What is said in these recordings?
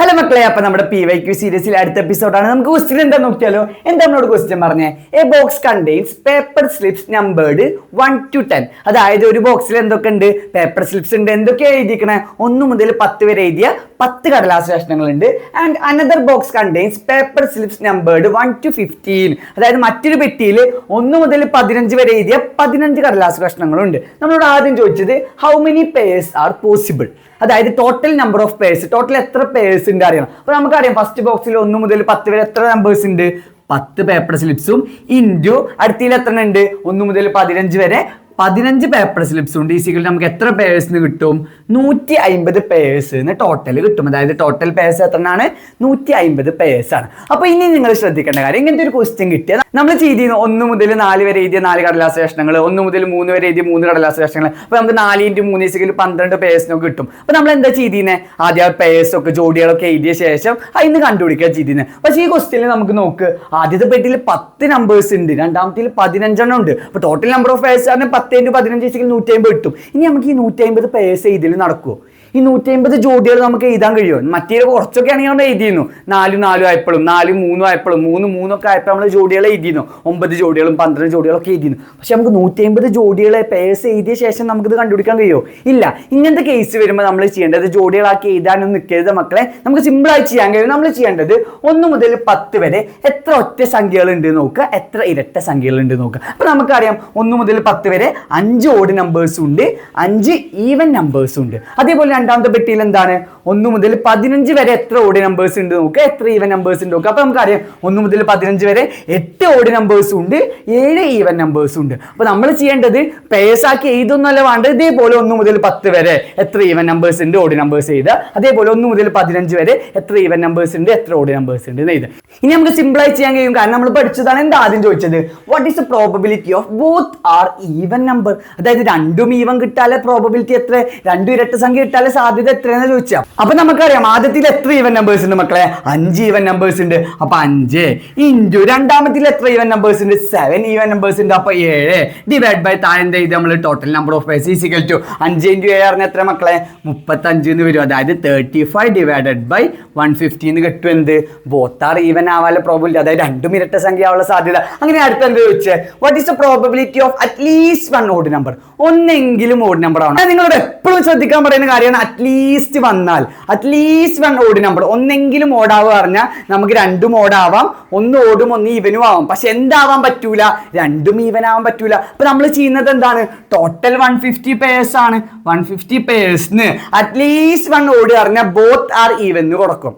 Hello മക്കളെ, അപ്പൊ നമ്മുടെ PYQ സീരീസിൽ അടുത്ത എപ്പിസോഡാണ്. നമുക്ക് ക്വസ്റ്റ്യൻ എന്താ നോക്കിയാലോ. എന്താ നമ്മളോട് ക്വസ്റ്റ്യൻ പറഞ്ഞേ? A box contains paper slips numbered 1 to 10. അതായത് ഒരു ബോക്സിൽ എന്തൊക്കെ ഉണ്ട്? പേപ്പർ സ്ലിപ്സ് ഉണ്ട്. എന്തൊക്കെയാ എഴുതിക്കണേ? 1 മുതൽ 10 വരെ എഴുതിയ 10 കടലാസ് കഷ്ണങ്ങളുണ്ട്. And another box contains paper slips numbered 1 to 15. അതായത് മറ്റൊരു പെട്ടിയിൽ 1 മുതൽ 15 വരെ എഴുതിയ 15 കടലാസ് കഷ്ണങ്ങളുണ്ട്. നമ്മളോട് ആദ്യം ചോദിച്ചത് how many pairs are possible, അതായത് total number of pairs, total എത്ര പേഴ്സ് ഉണ്ട് അറിയണം. അപ്പൊ നമുക്കറിയാം ഫസ്റ്റ് ബോക്സിൽ 1 മുതൽ 10 വരെ എത്ര നമ്പേഴ്സ് ഉണ്ട്? 10 പേപ്പർ സ്ലിപ്സും ഇൻറ്റു അടുത്തതിൽ എത്ര ഉണ്ട്? 1 മുതൽ 15 വരെ 15 പേപ്പർ സ്ലിപ്സ് ഉണ്ട്. ഈസിക്കൽ നമുക്ക് എത്ര പേഴ്സിന് കിട്ടും? 150 പേഴ്സിന് ടോട്ടൽ കിട്ടും. അതായത് ടോട്ടൽ പേഴ്സ് എത്രയാണ്? 150 പേഴ്സ് ആണ്. അപ്പൊ ഇനി നിങ്ങൾ ശ്രദ്ധിക്കേണ്ട കാര്യം, ഇങ്ങനത്തെ ഒരു ക്വസ്റ്റ്യൻ കിട്ടിയാൽ നമ്മൾ ചെയ്തിരുന്നു 1 മുതൽ 4 വരെ എഴുതിയ 4 കടലാസ് കഷ്ണങ്ങൾ, 1 മുതൽ 3 വരെ എഴുതിയ 3 കടലാസ് കഷ്ണങ്ങൾ. അപ്പൊ നമുക്ക് 4 × 3 ഈസിക്കൽ 12 പേഴ്സിനൊക്കെ കിട്ടും. അപ്പൊ നമ്മൾ എന്താ ചെയ്തിരുന്നത്? ആദ്യം പേഴ്സ് ഒക്കെ ജോഡികളൊക്കെ എഴുതിയ ശേഷം അതിന് കണ്ടുപിടിക്കുക ചെയ്തിരുന്നത്. പക്ഷേ ഈ ക്വസ്റ്റ്യനിൽ നമുക്ക് നോക്ക്, ആദ്യത്തെ പെട്ടിയിൽ 10 നമ്പേഴ്സ് ഉണ്ട്, രണ്ടാമത്തിൽ 15 എണ്ണം ഉണ്ട്. അപ്പൊ ടോട്ടൽ നമ്പർ ഓഫ് പേഴ്സ് ആണ് 10 × 15 150 കിട്ടും. ഇനി നമുക്ക് ഈ 150 പേഴ്സ് എഴുതിയിൽ നടക്കുമോ? ഈ 150 ജോഡികൾ നമുക്ക് എഴുതാൻ കഴിയുമോ? മറ്റേ കുറച്ചൊക്കെ ആണെങ്കിൽ നമ്മൾ എഴുതിയിരുന്നു, 4 4 ആയപ്പോഴും 4 3 ആയപ്പോഴും 3 3 ഒക്കെ ആയപ്പോൾ നമ്മൾ ജോഡികൾ എഴുതിയിരുന്നു, 9 ജോഡികളും 12 ജോഡികളൊക്കെ എഴുതിയിരുന്നു. പക്ഷെ നമുക്ക് 150 ജോഡികളെ പേഴ്സ് എഴുതിയ ശേഷം നമുക്കിത് കണ്ടുപിടിക്കാൻ കഴിയുമോ? ഇല്ല. ഇങ്ങനത്തെ കേസ് വരുമ്പോൾ നമ്മൾ ചെയ്യേണ്ടത് ജോഡികളാക്കി എഴുതാനൊന്നും നിൽക്കരുത് മക്കളെ. നമുക്ക് സിമ്പിളായി ചെയ്യാൻ കഴിയും. നമ്മൾ ചെയ്യേണ്ടത് 1 മുതൽ 10 വരെ എത്ര ഒറ്റ സംഖ്യകൾ ഉണ്ട് നോക്കുക, എത്ര ഇരട്ട സംഖ്യകൾ ഉണ്ട് നോക്കുക. അപ്പൊ നമുക്കറിയാം 1 മുതൽ 10 വരെ 5 ഓഡ് നമ്പേഴ്സും ഉണ്ട്, 5 ഈവൻ നമ്പേഴ്സും ഉണ്ട്. അതേപോലെ രണ്ടാമത്തെ പെട്ടിയിൽ എന്താണ്? 1 മുതൽ 15 വരെ എത്ര ഓഡ് നമ്പേഴ്സ് ഉണ്ട് നോക്കുക, എത്ര ഈവൻ നമ്പേഴ്സ് ഉണ്ട് നോക്കുക. അപ്പൊ നമുക്കറിയാം 1 മുതൽ 15 വരെ 8 ഓഡ് നമ്പേഴ്സും ഉണ്ട്, 7 ഈവൻ നമ്പേഴ്സും ഉണ്ട്. അപ്പൊ നമ്മൾ ചെയ്യേണ്ടത് പേഴ്സ് ആക്കി എഴുതൊന്നല്ല വേണ്ടത്, ഇതേപോലെ 1 മുതൽ 10 വരെ എത്ര ഈവൻ നമ്പേഴ്സ് ഉണ്ട്, ഓഡ് നമ്പേഴ്സ് എഴുതുക. അതേപോലെ 1 മുതൽ 15 വരെ എത്ര ഈവൻ നമ്പേഴ്സ് ഉണ്ട്, എത്ര ഓഡ് നമ്പേഴ്സ് ഉണ്ട് എന്ന് എഴുതുക. ഇനി നമുക്ക് സിമ്പിളായി ചെയ്യാൻ കഴിയും, കാരണം നമ്മൾ പഠിച്ചതാണ്. എന്താ ആദ്യം ചോദിച്ചത്? What is the probability of both are even number? അതായത് രണ്ടും ഈവൻ കിട്ടാലെ പ്രോബബിലിറ്റി എത്ര, രണ്ടും ഇരട്ട സംഖ്യ കിട്ടാലെ സാധ്യത എത്രയെന്ന് ചോദിച്ചാൽ, അപ്പൊ നമുക്കറിയാം ആദ്യത്തിൽ എത്ര ഈവൻ നമ്പേഴ്സ് ഉണ്ട് മക്കളെ? 5 ഈവൻ നമ്പേഴ്സ് ഉണ്ട്. അപ്പൊ 5 ഇൻറ്റു രണ്ടാമത്തിൽ എത്ര ഈവൻ നമ്പേഴ്സ് ഉണ്ട്? 7 ഈവൻ നമ്പേഴ്സ് ഉണ്ട്. അപ്പൊ 7 ഡിവൈഡ് ബൈ താഴെ എന്ത് ചെയ്ത് നമ്മൾ total number of pairs is equal to 5 × 7 പറഞ്ഞാൽ എത്ര മക്കളെ? 35 എന്ന് വരും. അതായത് 35 ഡിവൈഡഡ് ബൈ 150 എന്ന് കിട്ടും. എന്ത്? ബോത്ത് ആർ ഈവൻ ആവാനുള്ള പ്രോബിലിറ്റി, അതായത് രണ്ടും ഇരട്ട സംഖ്യ ആവാനുള്ള സാധ്യത. അങ്ങനെ അടുത്ത എന്ത് ചോദിച്ചേ? What is the probability of at least 1 odd number? ഒന്നെങ്കിലും ഓഡ് നമ്പർ ആണ്. നിങ്ങളോട് എപ്പോഴും ശ്രദ്ധിക്കാൻ പറയുന്ന കാര്യമാണ് അറ്റ്ലീസ്റ്റ് വന്നാൽ, അറ്റ്ലീസ്റ്റ് 1 ഓഡ് നമ്പർ ഒന്നെങ്കിലും ഓടാവുക പറഞ്ഞാൽ നമുക്ക് രണ്ടും ഓടാവാം, ഒന്ന് ഓടും ഒന്ന് ഈവനും ആവാം. പക്ഷെ എന്താവാൻ പറ്റൂല? രണ്ടും ഈവൻ ആവാൻ പറ്റൂല. അപ്പൊ നമ്മൾ ചെയ്യുന്നത് എന്താണ്? ടോട്ടൽ 150 പേഴ്സ് ആണ്. 150 പേഴ്സിന് അറ്റ്ലീസ്റ്റ് 1 ഓട് പറഞ്ഞാൽ ബോത്ത് ആർ ഈവൻ എന്ന് കൊടുക്കും.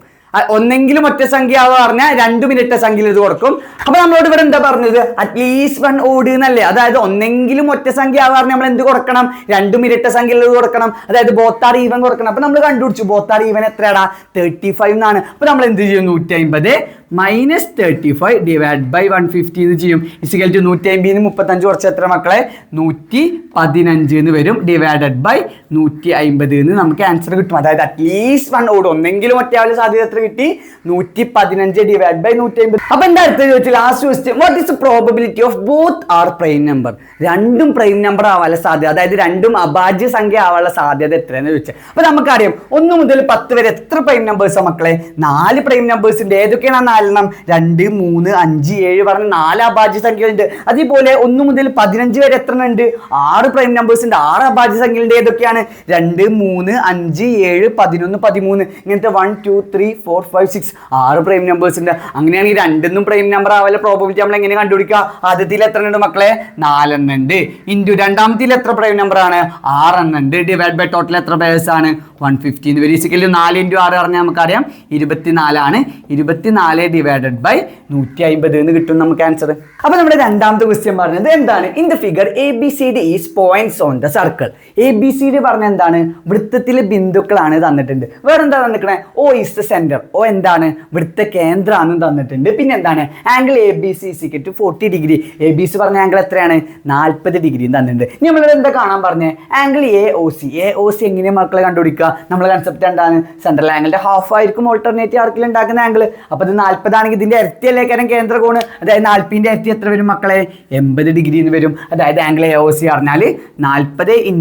ഒന്നെങ്കിലും ഒറ്റ സംഖ്യ ആവുക പറഞ്ഞാൽ രണ്ടും ഇരട്ട സംഖ്യയിൽ ഇത് കൊടുക്കും. അപ്പൊ നമ്മളോട് ഇവിടെ എന്താ പറഞ്ഞത്? അറ്റ്ലീസ്റ്റ് 1 ഓട് എന്നല്ലേ. അതായത് ഒന്നെങ്കിലും ഒറ്റ സംഖ്യ ആവുക പറഞ്ഞാൽ നമ്മൾ എന്ത് കൊടുക്കണം? രണ്ടും ഇരട്ട സംഖ്യയിൽ ഇത് കൊടുക്കണം. അതായത് ബോത്ത് ആർ ഈവൻ കൊടുക്കണം. അപ്പൊ നമ്മൾ കണ്ടുപിടിച്ചു ബോത്ത് ആർ ഈവൻ എത്രയാടാ? 35 എന്നാണ്. അപ്പൊ നമ്മൾ എന്ത് ചെയ്യും? 150 മൈനസ് 35 ഡിവൈഡ് ബൈ 150 എന്ന് ചെയ്യും. ഇസിക്കൽ ടു 150 35 കുറച്ച് എത്ര മക്കളെ? 115 എന്ന് വരും. ഡിവൈഡഡ് ബൈ 150 എന്ന് നമുക്ക് ആൻസർ കിട്ടും. അതായത് അറ്റ്ലീസ്റ്റ് 1 ഓട് ഒന്നെങ്കിലും ഒറ്റയാളുടെ സാധ്യത എത്ര കിട്ടി? 115 ഡിവൈഡ് ബൈ 150. അപ്പൊ എന്താ അടുത്ത ചോദിച്ചു? Last question, what is the probability of both are prime number? രണ്ടും പ്രൈം നമ്പർ ആവാനുള്ള സാധ്യത, അതായത് രണ്ടും അഭാജ്യ സംഖ്യ ആവാനുള്ള സാധ്യത എത്രയെന്ന് ചോദിച്ചത്. അപ്പൊ നമുക്കറിയാം 1 മുതൽ 10 വരെ എത്ര പ്രൈം നമ്പേഴ്സാണ് മക്കളെ? 4 പ്രൈം നമ്പേഴ്സ് ഉണ്ട്. ഏതൊക്കെയാണ് 4 എണ്ണം? 2 3 5 7 പറഞ്ഞ 4 അഭാജ്യ സംഖ്യകളുണ്ട്. അതേപോലെ 1 മുതൽ 15 വരെ എത്ര ഉണ്ട്? 6 പ്രൈം നമ്പേഴ്സ് ഉണ്ട്, 6 അഭാജ്യ സംഖ്യകളുണ്ട്. ഏതൊക്കെയാണ്? 2 3 5 7 11 13 ഇങ്ങനത്തെ 1 2 3 4 5 6 6 പ്രൈം നമ്പേഴ്സ് ഉണ്ട്. അങ്ങനെയാണെങ്കിൽ രണ്ടെന്നും പ്രൈം നമ്പർ ആവാനുള്ള പ്രോബബിലിറ്റി നമ്മൾ എങ്ങനെ കണ്ടുപിടിക്കുക? ആദ്യത്തിൽ എത്ര ഉണ്ട് മക്കളെ? 4 എണ്ണം ഉണ്ട്. ഇൻറ്റു രണ്ടാമത്തിൽ എത്ര പ്രൈം നമ്പർ ആണ്? 6 എണ്ണം ഉണ്ട്. ഡിവൈഡ് ബൈ ടോട്ടൽ എത്ര പേഴ്സ് ആണ്? 150 എന്ന് വരും. ഇസിക്കൽ 4 × 6 പറഞ്ഞാൽ നമുക്കറിയാം 24 ആണ്. 24 ഡിവൈഡഡ് ബൈ 150 എന്ന് കിട്ടും നമുക്ക് ആൻസർ. അപ്പൊ നമ്മുടെ രണ്ടാമത്തെ ക്വസ്റ്റ്യൻ പറഞ്ഞത് എന്താണ്? In the figure ABCD is points on the circle. ABCD പറഞ്ഞ എന്താണ്? വൃത്തത്തിലെ ബിന്ദുക്കളാണ് തന്നിട്ടുണ്ട്. വേറെന്താ തന്നിക്കണേ? O is the centre. O എന്താണ്? വൃത്ത കേന്ദ്രമാണെന്ന് തന്നിട്ടുണ്ട്. പിന്നെ എന്താണ്? Angle ABC equal to 40 degree. ABC പറഞ്ഞ ആംഗിൾ എത്രയാണ്? 40 ഡിഗ്രിയും തന്നിട്ടുണ്ട്. നമ്മളിത് എന്താ കാണാൻ പറഞ്ഞേ? Angle AOC. AOC എങ്ങനെയാണ് മക്കളെ കണ്ടുപിടിക്കുക? നമ്മളെ കൺസെപ്റ്റ് എന്താണ്? സെൻട്രൽ ആംഗിളിന്റെ ഹാഫ് ആയിരിക്കും ഓൾട്ടർനേറ്റീവ് ആർക്കിൽ ഉണ്ടാക്കുന്ന ആംഗിൾ. അപ്പൊ ഇത് 40 40 ആണെങ്കിൽ ഇതിന്റെ ഇരട്ടിയല്ലേ കാരണം കേന്ദ്ര കോണ്, അതായത് 40ന്റെ ഇരട്ടി എത്ര വരും മക്കളെ? 80 ഡിഗ്രി എന്ന് വരും. അതായത് ആംഗിൾ AOC പറഞ്ഞാൽ 40 ×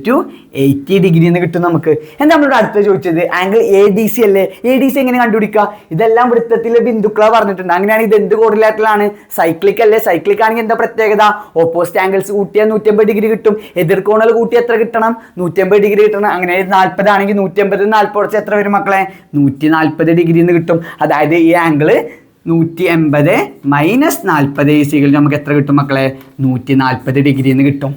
2 = 80 ഡിഗ്രി എന്ന് കിട്ടും നമുക്ക്. എന്താ നമ്മളോട് അടുത്ത ചോദിച്ചത്? ആംഗിൾ ADC അല്ലേ? ADC എങ്ങനെ കണ്ടുപിടിക്കുക? ഇതെല്ലാം വൃത്തത്തിലെ ബിന്ദുക്കളാ പറഞ്ഞിട്ടുണ്ട്. അങ്ങനെയാണ് ഇത് എന്ത് കോറിലേറ്ററിലാണ്? സൈക്ലിക് അല്ലേ? സൈക്ലിക് ആണെങ്കിൽ എന്താ പ്രത്യേകത? ഓപ്പോസിറ്റ് ആംഗിൾസ് കൂട്ടിയാൽ 180 ഡിഗ്രി കിട്ടും. എതിർകോണുകൾ കൂട്ടി എത്ര കിട്ടണം? 180 ഡിഗ്രി കിട്ടണം. അങ്ങനെ 40 ആണെങ്കിൽ 180 40 കുറച്ച് എത്ര വരും മക്കളെ? 140 ഡിഗ്രി എന്ന് കിട്ടും. അതായത് ഈ ആംഗിള് 180 - 40 നമുക്ക് എത്ര കിട്ടും മക്കളെ? 140 ഡിഗ്രി എന്ന് കിട്ടും.